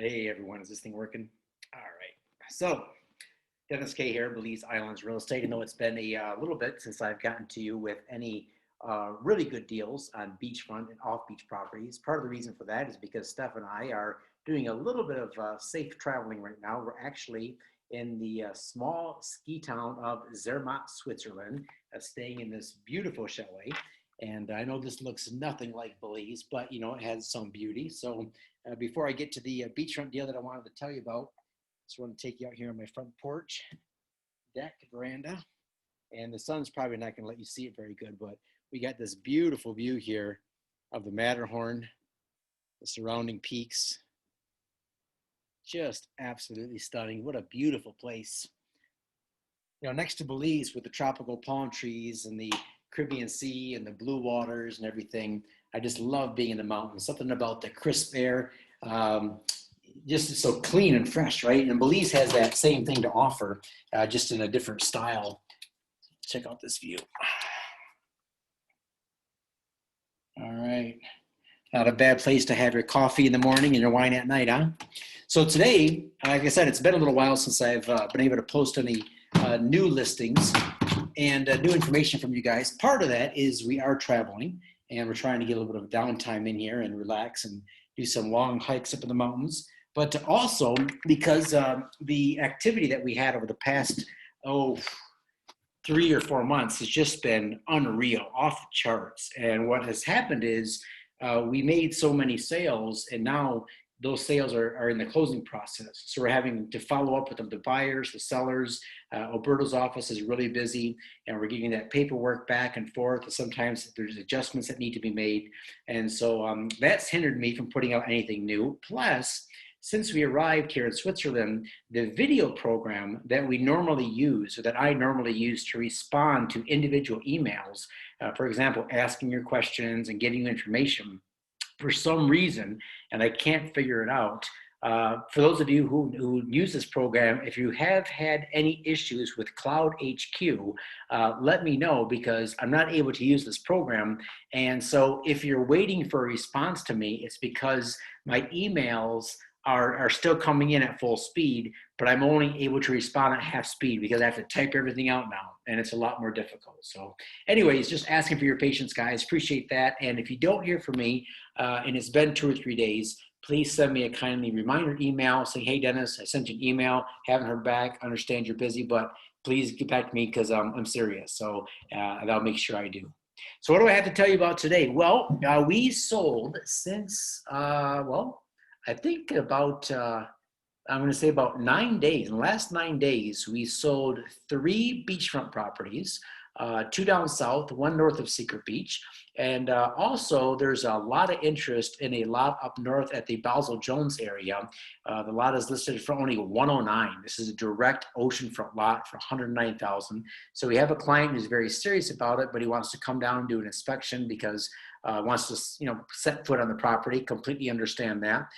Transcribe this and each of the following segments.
Hey everyone, is this thing working? All right. So, Dennis K here, Belize Islands Real Estate. I know it's been a little bit since I've gotten to you with any really good deals on beachfront and off-beach properties. Part of the reason for that is because Steph and I are doing a little bit of safe traveling right now. We're actually in the small ski town of Zermatt, Switzerland, staying in this beautiful chalet. And I know this looks nothing like Belize, but it has some beauty. So before I get to the beachfront deal that I wanted to tell you about, I just want to take you out here on my front porch, deck, veranda, and the sun's probably not going to let you see it very good, but we got this beautiful view here of the Matterhorn, the surrounding peaks. Just absolutely stunning. What a beautiful place. Next to Belize with the tropical palm trees and the Caribbean Sea and the blue waters and everything, I just love being in the mountains. Something about the crisp air, just so clean and fresh, right? And Belize has that same thing to offer, just in a different style. Check out this view. All right. Not a bad place to have your coffee in the morning and your wine at night, huh? So today, like I said, it's been a little while since I've been able to post any new listings and new information from you guys. Part of that is we are traveling and we're trying to get a little bit of downtime in here and relax and do some long hikes up in the mountains. But also because the activity that we had over the past, 3 or 4 months has just been unreal, off the charts. And what has happened is we made so many sales, and now those sales are in the closing process. So we're having to follow up with the buyers, the sellers. Alberto's office is really busy, and we're getting that paperwork back and forth. And sometimes there's adjustments that need to be made. And so that's hindered me from putting out anything new. Plus, since we arrived here in Switzerland, the video program that we normally use, or that I normally use to respond to individual emails, for example, asking your questions and getting you information, for some reason, and I can't figure it out. For those of you who use this program, if you have had any issues with Cloud HQ, let me know, because I'm not able to use this program. And so if you're waiting for a response to me, it's because my emails are still coming in at full speed, but I'm only able to respond at half speed because I have to type everything out now, and it's a lot more difficult. So anyways, just asking for your patience, guys. Appreciate that. And if you don't hear from me, and it's been 2 or 3 days, please send me a kindly reminder email saying, hey, Dennis, I sent you an email, haven't heard back, understand you're busy, but please get back to me because I'm serious. So I'll make sure I do. So what do I have to tell you about today? Well, we sold since, I think about, I'm going to say about 9 days. In the last 9 days, we sold 3 beachfront properties, 2 down south, 1 north of Secret Beach. And also, there's a lot of interest in a lot up north at the Basel Jones area. The lot is listed for only 109. This is a direct oceanfront lot for 109,000. So we have a client who's very serious about it, but he wants to come down and do an inspection because wants to, set foot on the property. Completely understand that.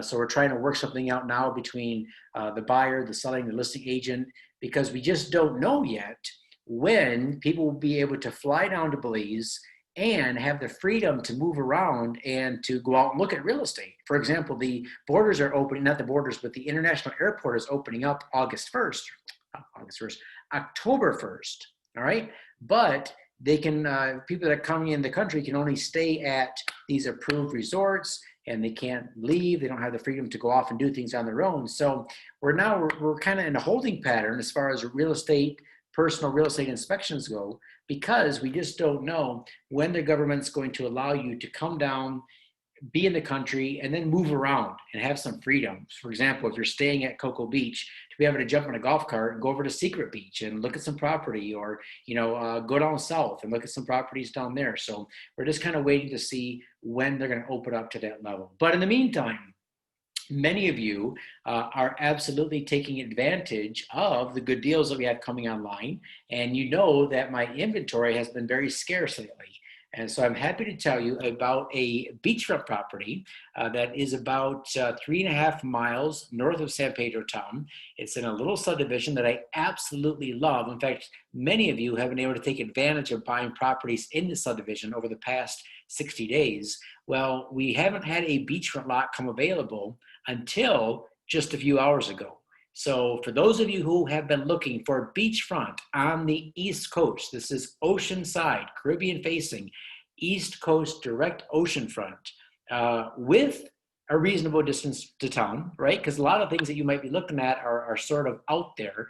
So we're trying to work something out now between the buyer, the selling, the listing agent, because we just don't know yet when people will be able to fly down to Belize and have the freedom to move around and to go out and look at real estate. For example, the borders are opening, not the borders, but the international airport is opening up October 1st, all right? But they can, people that are coming in the country can only stay at these approved resorts, and they can't leave. They don't have the freedom to go off and do things on their own. So we're kind of in a holding pattern as far as personal real estate inspections go, because we just don't know when the government's going to allow you to come down, be in the country, and then move around and have some freedom. For example, if you're staying at Cocoa Beach, to be able to jump on a golf cart and go over to Secret Beach and look at some property, or go down south and look at some properties down there. So we're just kind of waiting to see when they're going to open up to that level. But in the meantime, many of you are absolutely taking advantage of the good deals that we have coming online. And you know that my inventory has been very scarce lately. And so I'm happy to tell you about a beachfront property that is about 3.5 miles north of San Pedro town. It's in a little subdivision that I absolutely love. In fact, many of you have been able to take advantage of buying properties in the subdivision over the past 60 days. Well, we haven't had a beachfront lot come available until just a few hours ago. So for those of you who have been looking for beachfront on the East Coast, this is oceanside, Caribbean facing, East Coast direct oceanfront, with a reasonable distance to town, right? Because a lot of things that you might be looking at are sort of out there,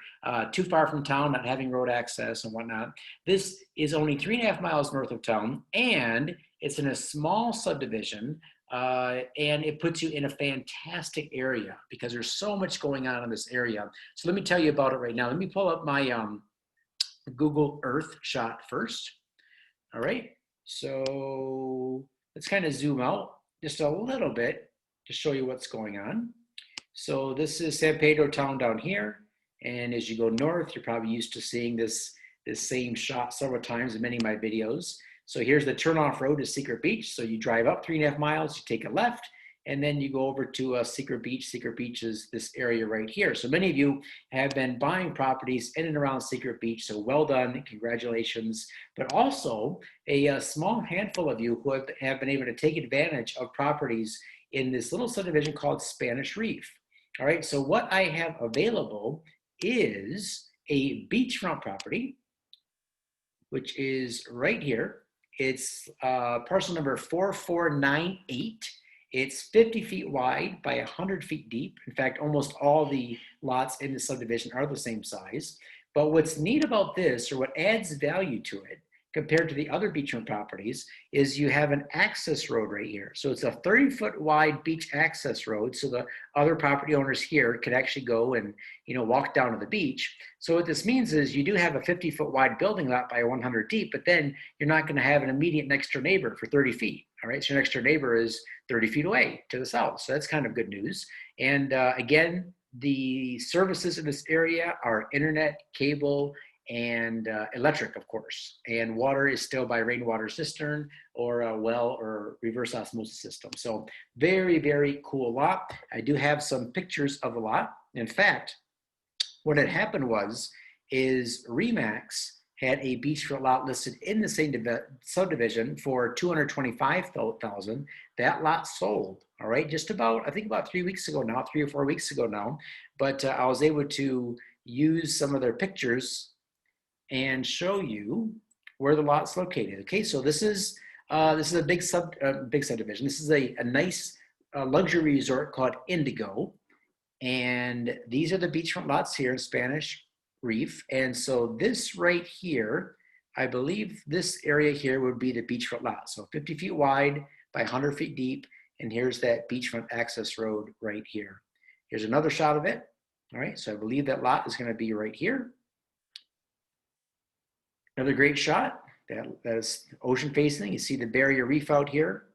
too far from town, not having road access and whatnot. This is only 3.5 miles north of town, and it's in a small subdivision, and it puts you in a fantastic area because there's so much going on in this area. So let me tell you about it right now. Let me pull up my Google Earth shot first. All right, so let's kind of zoom out just a little bit to show you what's going on. So this is San Pedro town down here. And as you go north, you're probably used to seeing this same shot several times in many of my videos. So here's the turnoff road to Secret Beach. So you drive up 3.5 miles, you take a left, and then you go over to Secret Beach. Secret Beach is this area right here. So many of you have been buying properties in and around Secret Beach. So well done, congratulations. But also a small handful of you who have been able to take advantage of properties in this little subdivision called Spanish Reef. All right, so what I have available is a beachfront property, which is right here. It's parcel number 4498. It's 50 feet wide by 100 feet deep. In fact, almost all the lots in the subdivision are the same size. But what's neat about this, or what adds value to it, compared to the other beachfront properties, is you have an access road right here. So it's a 30-foot wide beach access road, so the other property owners here could actually go and walk down to the beach. So what this means is you do have a 50-foot wide building lot by 100 deep, but then you're not going to have an immediate next door neighbor for 30 feet. All right, so your next door neighbor is 30 feet away to the south. So that's kind of good news. And again, the services in this area are internet, cable, and electric, of course, and water is still by rainwater cistern or a well or reverse osmosis system. So very, very cool lot. I do have some pictures of the lot. In fact, what had happened is Remax had a beachfront lot listed in the same subdivision for $225,000. That lot sold, all right, just about, I think about 3 weeks ago now, 3 or 4 weeks ago now. But I was able to use some of their pictures and show you where the lot's located. Okay, so this is a big subdivision. This is a nice luxury resort called Indigo, and these are the beachfront lots here in Spanish Reef. And so this right here, I believe this area here would be the beachfront lot. So 50 feet wide by 100 feet deep, and here's that beachfront access road right here. Here's another shot of it. All right, so I believe that lot is going to be right here. Another great shot. That is ocean facing. You see the barrier reef out here.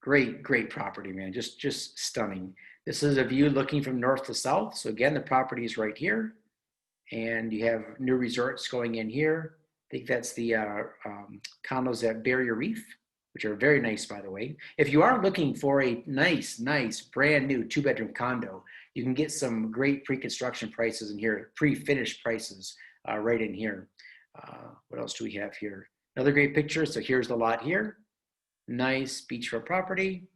Great, great property, man. Just stunning. This is a view looking from north to south. So again, the property is right here. And you have new resorts going in here. I think that's the condos at Barrier Reef, which are very nice, by the way. If you are looking for a nice, brand new 2-bedroom condo, you can get some great pre-construction prices in here, pre-finished prices right in here. What else do we have here? Another great picture. So here's the lot here. Nice beachfront property.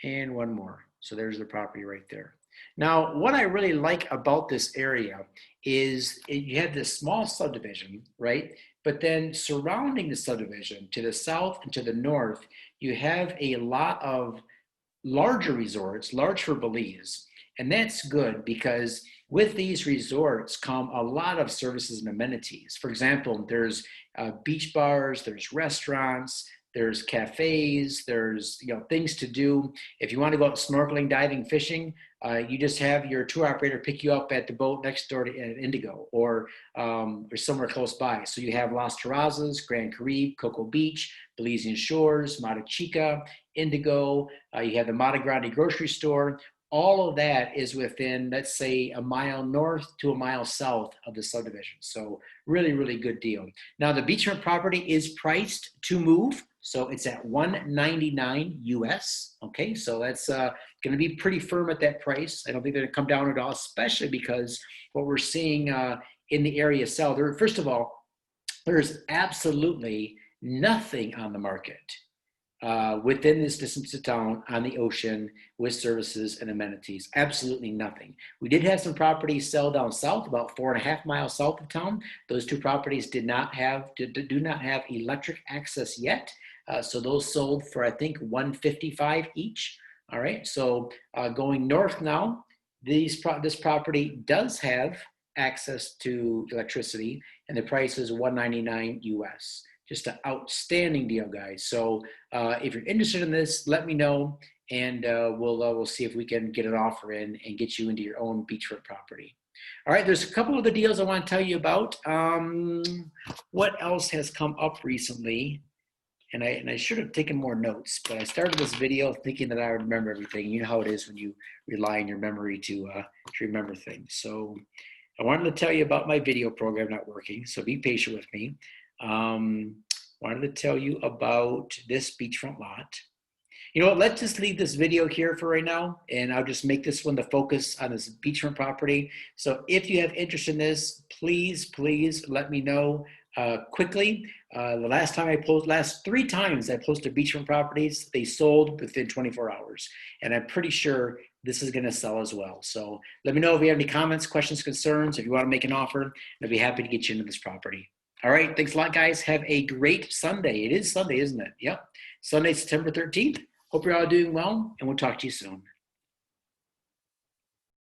And one more. So there's the property right there. Now, what I really like about this area is you have this small subdivision, right? But then surrounding the subdivision to the south and to the north, you have a lot of larger resorts, large for Belize. And that's good because with these resorts come a lot of services and amenities. For example, there's beach bars, there's restaurants, there's cafes, there's things to do. If you want to go out snorkeling, diving, fishing, you just have your tour operator pick you up at the boat next door to Indigo or somewhere close by. So you have Las Terrazas, Grand Caribe, Cocoa Beach, Belizean Shores, Mata Chica, Indigo. You have the Mata Grande grocery store. All of that is within, let's say, a mile north to a mile south of the subdivision. So really, really good deal. Now the beachfront property is priced to move. So it's at $199 US. Okay, so that's going to be pretty firm at that price. I don't think they're going to come down at all, especially because what we're seeing in the area sell. First of all, there's absolutely nothing on the market within this distance of town on the ocean with services and amenities. Absolutely nothing. We did have some properties sell down south, about 4.5 miles south of town. Those two properties do not have electric access yet. So those sold for, I think, $155 each. All right. So going north now, this property does have access to electricity, and the price is $199 US. Just an outstanding deal, guys. So if you're interested in this, let me know, and we'll see if we can get an offer in and get you into your own beachfront property. All right, there's a couple of the deals I want to tell you about. What else has come up recently? And I should have taken more notes, but I started this video thinking that I would remember everything. You know how it is when you rely on your memory to remember things. So I wanted to tell you about my video program not working, so be patient with me. Wanted to tell you about this beachfront lot. You know what, let's just leave this video here for right now, and I'll just make this one the focus on this beachfront property. So if you have interest in this, please let me know quickly. The last 3 times I posted beachfront properties, they sold within 24 hours. And I'm pretty sure this is going to sell as well. So let me know if you have any comments, questions, concerns. If you want to make an offer, I'd be happy to get you into this property. All right, thanks a lot, guys. Have a great Sunday. It is Sunday, isn't it? Yep. Sunday, September 13th. Hope you're all doing well, and we'll talk to you soon.